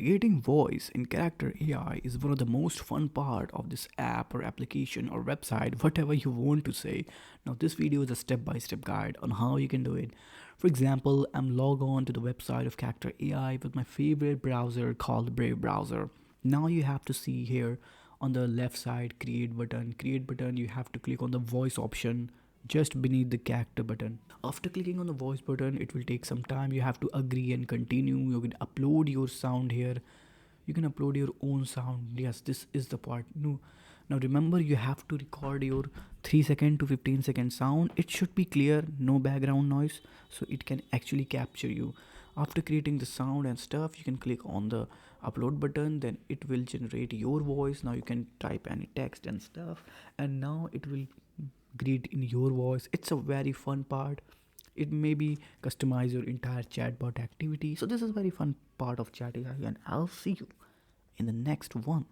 Creating voice in character AI is one of the most fun part of this app or application or website, whatever you want to say. Now this video is a step-by-step guide on how you can do it. For example, I'm logged on to the website of Character AI with my favorite browser called Brave browser. Now you have to see here on the left side create button, you have to click on the voice option just beneath the character button. After clicking on the voice button, it will take some time. You have to agree and continue. You can upload your sound here. You can upload your own sound. Yes, this is the part. No, now remember you have to record your 3 second to 15-second sound. It should be clear, no background noise, so it can actually capture you. After creating the sound and stuff, you can click on the upload button, then it will generate your voice. Now you can type any text and stuff, and now it will greet in your voice. It's a very fun part. It maybe customize your entire chatbot activity. So this is very fun part of chat AI, and I'll see you in the next one.